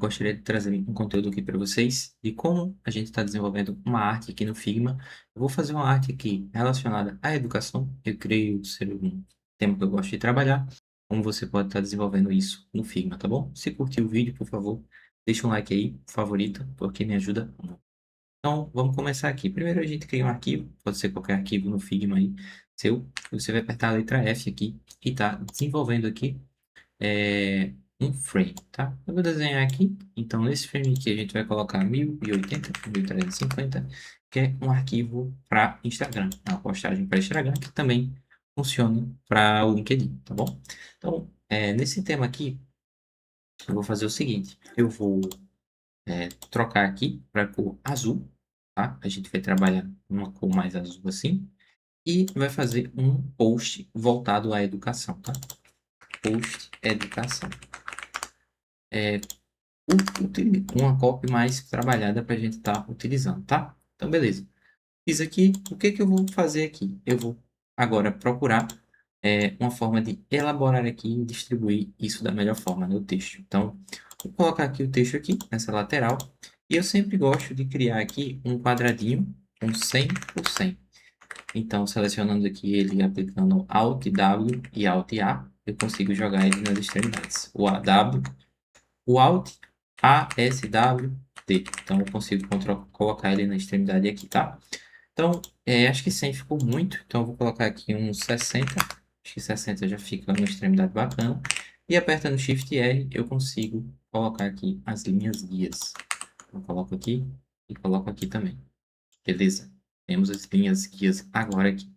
gostaria de trazer um conteúdo aqui para vocês de como a gente está desenvolvendo uma arte aqui no Figma. Eu vou fazer uma arte aqui relacionada à educação. Eu creio ser um tema que eu gosto de trabalhar. Como você pode estar desenvolvendo isso no Figma, tá bom? Se curtiu o vídeo, por favor, deixa um like aí, favorita, porque me ajuda muito. Então, vamos começar aqui. Primeiro a gente cria um arquivo, pode ser qualquer arquivo no Figma aí, seu. Você vai apertar a letra F aqui e está desenvolvendo aqui um frame, tá? Eu vou desenhar aqui. Então, nesse frame aqui, a gente vai colocar 1080 por 1350, que é um arquivo para Instagram. É uma postagem para Instagram que também funciona para o LinkedIn, tá bom? Então, nesse tema aqui, eu vou fazer o seguinte. Eu vou trocar aqui para a cor azul, tá? A gente vai trabalhar uma cor mais azul assim. E vai fazer um post voltado à educação, tá? Post educação. Uma copy mais trabalhada para a gente estar utilizando, tá? Então, beleza. Fiz aqui, o que que eu vou fazer aqui? Eu vou agora procurar uma forma de elaborar aqui e distribuir isso da melhor forma no texto. Então, vou colocar aqui o texto aqui, nessa lateral, e eu sempre gosto de criar aqui um quadradinho com 100%. Então, selecionando aqui ele, aplicando Alt W e Alt A, eu consigo jogar ele nas extremidades. O AW, o Alt ASWT. Então, eu consigo colocar ele na extremidade aqui, tá? Então, acho que 100 ficou muito. Então, eu vou colocar aqui uns 60. Acho que 60 já fica uma extremidade bacana. E apertando Shift R, eu consigo colocar aqui as linhas guias. Eu coloco aqui e coloco aqui também. Beleza? Temos as linhas guias agora aqui,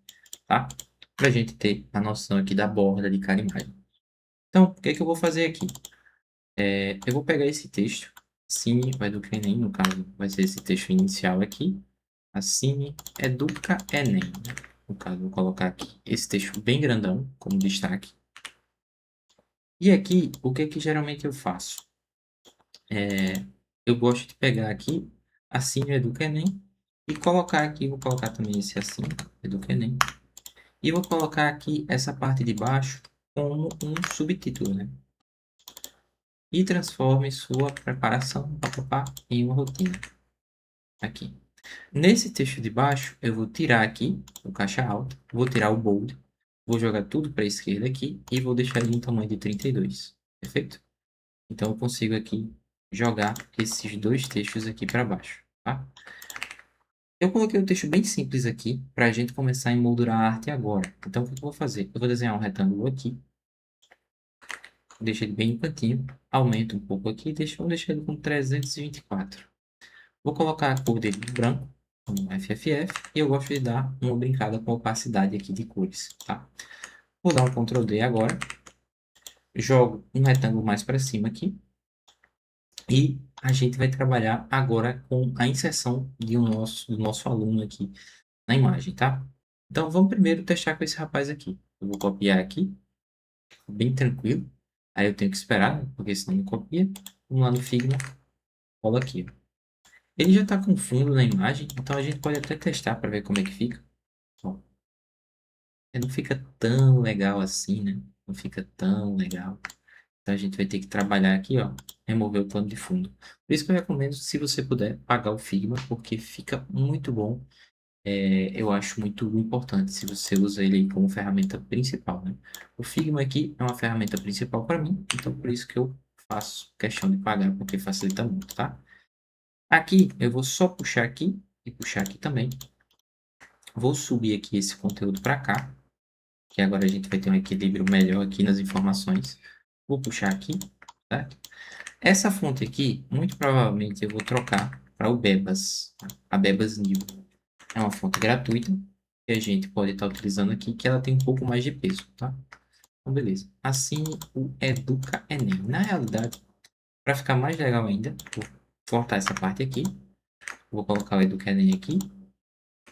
tá? Para a gente ter a noção aqui da borda de cada imagem. Então, o que é que eu vou fazer aqui? Eu vou pegar esse texto, Cine Educa Enem, no caso, vai ser esse texto inicial aqui. A Cine Educa Enem. No caso, vou colocar aqui esse texto bem grandão, como destaque. E aqui, o que é que geralmente eu faço? Eu gosto de pegar aqui a Cine Educa Enem e colocar aqui, vou colocar também esse assim, Educa Enem. E vou colocar aqui essa parte de baixo como um subtítulo, né? E transforme sua preparação em uma rotina. Aqui. Nesse texto de baixo, eu vou tirar aqui o caixa alta, vou tirar o bold, vou jogar tudo para a esquerda aqui e vou deixar ele em tamanho de 32. Perfeito? Então, eu consigo aqui jogar esses dois textos aqui para baixo, tá? Eu coloquei um texto bem simples aqui para a gente começar a emoldurar a arte agora. Então, o que eu vou fazer? Eu vou desenhar um retângulo aqui, deixo ele bem em cantinho, aumento um pouco aqui, vou deixar ele com 324. Vou colocar a cor dele de branco, como FFF, e eu gosto de dar uma brincada com a opacidade aqui de cores, tá? Vou dar um Ctrl D agora, jogo um retângulo mais para cima aqui, e a gente vai trabalhar agora com a inserção do nosso aluno aqui na imagem, tá? Então, vamos primeiro testar com esse rapaz aqui. Eu vou copiar aqui, bem tranquilo. Aí eu tenho que esperar, né? Porque senão não copia. Vamos lá no Figma, cola aqui. Ele já está com fundo na imagem, então a gente pode até testar para ver como é que fica. Ó, não fica tão legal assim, né? Não fica tão legal. Então a gente vai ter que trabalhar aqui, ó, remover o plano de fundo. Por isso que eu recomendo, se você puder, pagar o Figma, porque fica muito bom. Eu acho muito importante se você usa ele como ferramenta principal, né? O Figma aqui é uma ferramenta principal para mim, então por isso que eu faço questão de pagar, porque facilita muito, tá? Aqui eu vou só puxar aqui e puxar aqui também. Vou subir aqui esse conteúdo para cá, que agora a gente vai ter um equilíbrio melhor aqui nas informações. Vou puxar aqui, certo? Essa fonte aqui, muito provavelmente eu vou trocar para o Bebas, a Bebas New. É uma fonte gratuita que a gente pode estar utilizando aqui, que ela tem um pouco mais de peso, tá? Então, beleza. Assim o Educa Enem. Na realidade, para ficar mais legal ainda, vou cortar essa parte aqui. Vou colocar o Educa Enem aqui.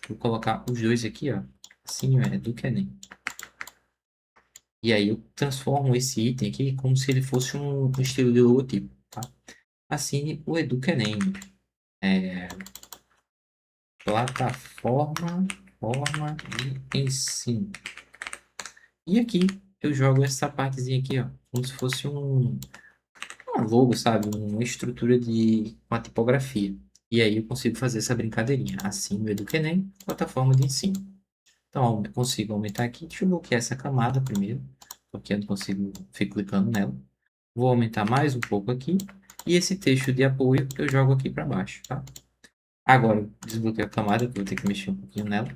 Vou colocar os dois aqui, ó. Assim o Educa Enem. E aí eu transformo esse item aqui como se ele fosse um estilo de logotipo, tá? Assine o Educa Enem. Plataforma, forma de ensino. E aqui eu jogo essa partezinha aqui, ó, como se fosse uma logo, sabe? Uma estrutura de uma tipografia. E aí eu consigo fazer essa brincadeirinha. Assim no EducaNem, plataforma de ensino. Então, eu consigo aumentar aqui. Deixa eu bloquear essa camada primeiro, porque eu não consigo ficar clicando nela. Vou aumentar mais um pouco aqui. E esse texto de apoio eu jogo aqui para baixo, tá? Agora, eu desbloqueio a camada, que eu vou ter que mexer um pouquinho nela.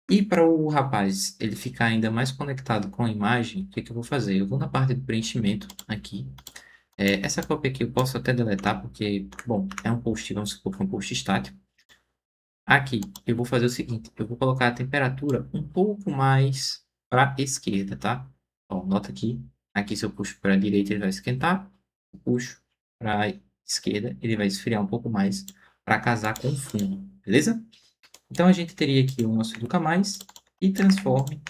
E para o rapaz ele ficar ainda mais conectado com a imagem, o que que eu vou fazer? Eu vou na parte do preenchimento aqui. Essa cópia aqui eu posso até deletar, porque, bom, é um post, vamos supor que é um post estático. Aqui, eu vou fazer o seguinte, eu vou colocar a temperatura um pouco mais para a esquerda, tá? Ó, nota aqui se eu puxo para a direita ele vai esquentar, se eu puxo para a esquerda ele vai esfriar um pouco mais para casar com o fundo, beleza? Então a gente teria aqui o nosso Educa Mais e transforme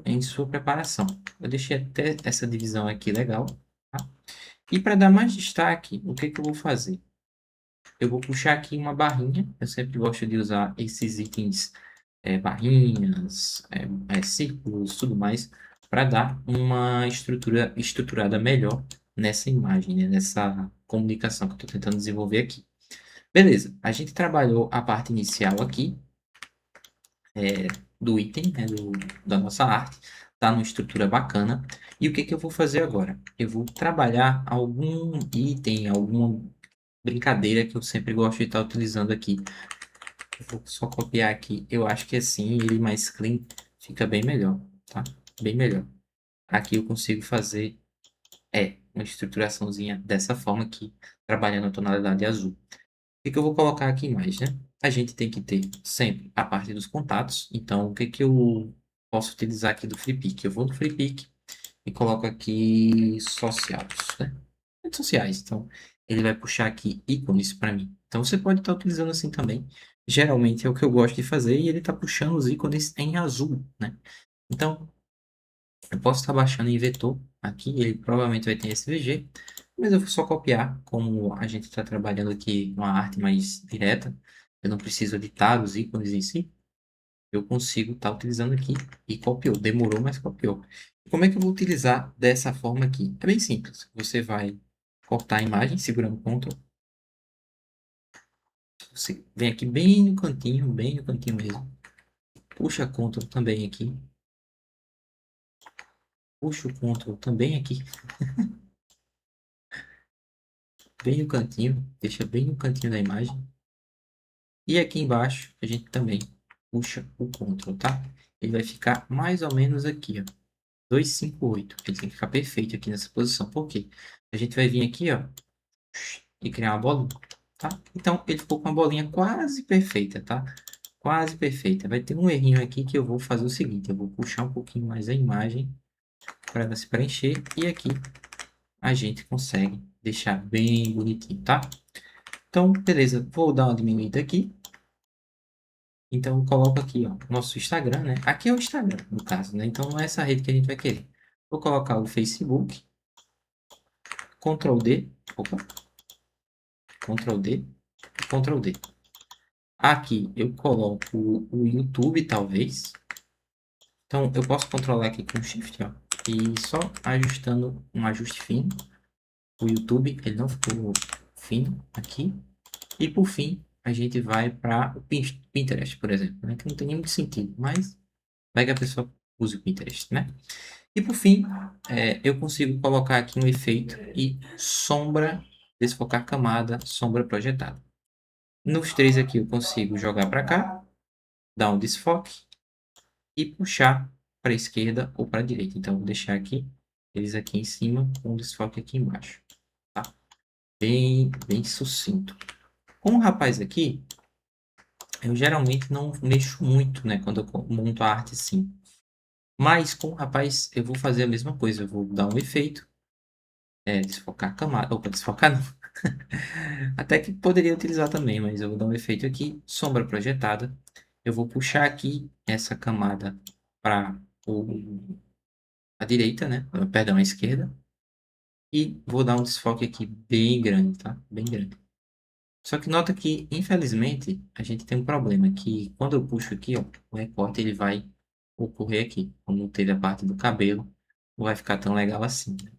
em sua preparação. Eu deixei até essa divisão aqui legal, tá? E para dar mais destaque, o que que eu vou fazer? Eu vou puxar aqui uma barrinha. Eu sempre gosto de usar esses itens, barrinhas, círculos, tudo mais, para dar uma estrutura estruturada melhor nessa imagem, né? Nessa comunicação que eu estou tentando desenvolver aqui. Beleza, a gente trabalhou a parte inicial aqui, do item, né, da nossa arte. Tá numa estrutura bacana. E o que que eu vou fazer agora? Eu vou trabalhar algum item, alguma brincadeira que eu sempre gosto de estar utilizando aqui. Eu vou só copiar aqui. Eu acho que assim, ele mais clean, fica bem melhor, tá? Bem melhor. Aqui eu consigo fazer, uma estruturaçãozinha dessa forma aqui, trabalhando a tonalidade azul. O que eu vou colocar aqui mais, né? A gente tem que ter sempre a parte dos contatos. Então, o que que eu posso utilizar aqui do FreePic? Eu vou no FreePic e coloco aqui sociais, né? Redes sociais. Então, ele vai puxar aqui ícones para mim. Então, você pode estar utilizando assim também. Geralmente é o que eu gosto de fazer e ele está puxando os ícones em azul, né? Então, eu posso estar baixando em vetor aqui, ele provavelmente vai ter SVG, mas eu vou só copiar, como a gente está trabalhando aqui uma arte mais direta, eu não preciso editar os ícones em si, eu consigo estar utilizando aqui e copiou. Demorou, mas copiou. Como é que eu vou utilizar dessa forma aqui? É bem simples. Você vai cortar a imagem segurando Ctrl. Você vem aqui bem no cantinho mesmo. Puxa Ctrl também aqui. Puxa o Ctrl também aqui. Bem no cantinho. Deixa bem no cantinho da imagem. E aqui embaixo a gente também puxa o Ctrl, tá? Ele vai ficar mais ou menos aqui, ó. 258. Ele tem que ficar perfeito aqui nessa posição. Por quê? A gente vai vir aqui, ó, e criar uma bolinha, tá? Então, ele ficou com uma bolinha quase perfeita, tá? Quase perfeita. Vai ter um errinho aqui que eu vou fazer o seguinte. Eu vou puxar um pouquinho mais a imagem para ela se preencher. E aqui a gente consegue deixar bem bonitinho, tá? Então, beleza. Vou dar uma diminuída aqui. Então, eu coloco aqui, ó, nosso Instagram, né? Aqui é o Instagram, no caso, né? Então, não é essa rede que a gente vai querer. Vou colocar o Facebook. Ctrl D. Opa. Ctrl D. Ctrl D. Aqui eu coloco o YouTube, talvez. Então, eu posso controlar aqui com Shift, ó. E só ajustando um ajuste fino. O YouTube, ele não ficou fino aqui. E por fim, a gente vai para o Pinterest, por exemplo, né? Que não tem nem muito sentido, mas vai que a pessoa use o Pinterest, né? E por fim, eu consigo colocar aqui um efeito e sombra, desfocar camada, sombra projetada. Nos três aqui eu consigo jogar para cá, dar um desfoque e puxar para a esquerda ou para a direita. Então, vou deixar aqui eles aqui em cima com um desfoque aqui embaixo, tá? Bem sucinto. Com o rapaz aqui, eu geralmente não mexo muito, né? Quando eu monto a arte assim. Mas com o rapaz, eu vou fazer a mesma coisa. Eu vou dar um efeito, desfocar a camada. Opa, desfocar não. Até que poderia utilizar também, mas eu vou dar um efeito aqui, sombra projetada. Eu vou puxar aqui essa camada para a direita, né? Perdão, a esquerda. E vou dar um desfoque aqui bem grande, tá? Bem grande. Só que nota que, infelizmente, a gente tem um problema que quando eu puxo aqui, ó, o recorte ele vai ocorrer aqui. Como teve a parte do cabelo, não vai ficar tão legal assim, né?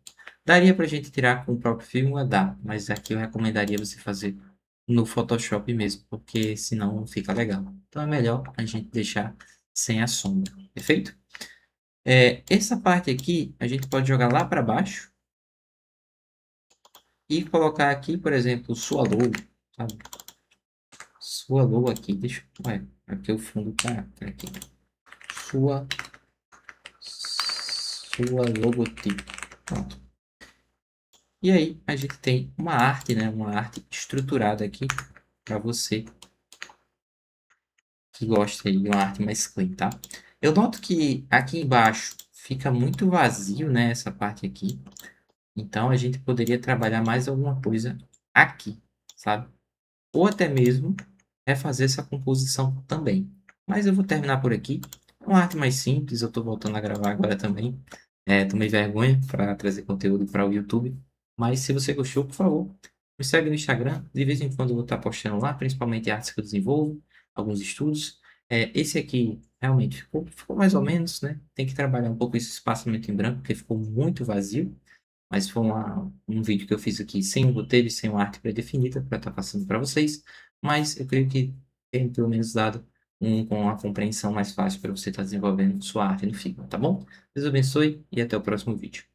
Daria para a gente tirar com o próprio Figma? Dá, mas aqui eu recomendaria você fazer no Photoshop mesmo, porque senão não fica legal. Então é melhor a gente deixar sem a sombra, perfeito? Essa parte aqui a gente pode jogar lá para baixo e colocar aqui, por exemplo, sua logo, sabe? Sua logo aqui, deixa eu... Ué, aqui o fundo tá aqui. Sua, sua logotipo. Pronto. E aí a gente tem uma arte, né? Uma arte estruturada aqui para você que gosta aí de uma arte mais clean, tá? Eu noto que aqui embaixo fica muito vazio, né? Essa parte aqui. Então a gente poderia trabalhar mais alguma coisa aqui, sabe? Ou até mesmo refazer essa composição também. Mas eu vou terminar por aqui. Uma arte mais simples, eu estou voltando a gravar agora também. Tomei vergonha para trazer conteúdo para o YouTube. Mas se você gostou, por favor, me segue no Instagram. De vez em quando eu vou estar postando lá, principalmente artes que eu desenvolvo, alguns estudos. Esse aqui realmente ficou mais ou menos, né? Tem que trabalhar um pouco esse espaçamento em branco, porque ficou muito vazio. Mas foi um vídeo que eu fiz aqui sem um roteiro e sem uma arte pré-definida para estar passando para vocês. Mas eu creio que tem pelo menos dado com uma compreensão mais fácil para você estar desenvolvendo sua arte no Figma, tá bom? Deus abençoe e até o próximo vídeo.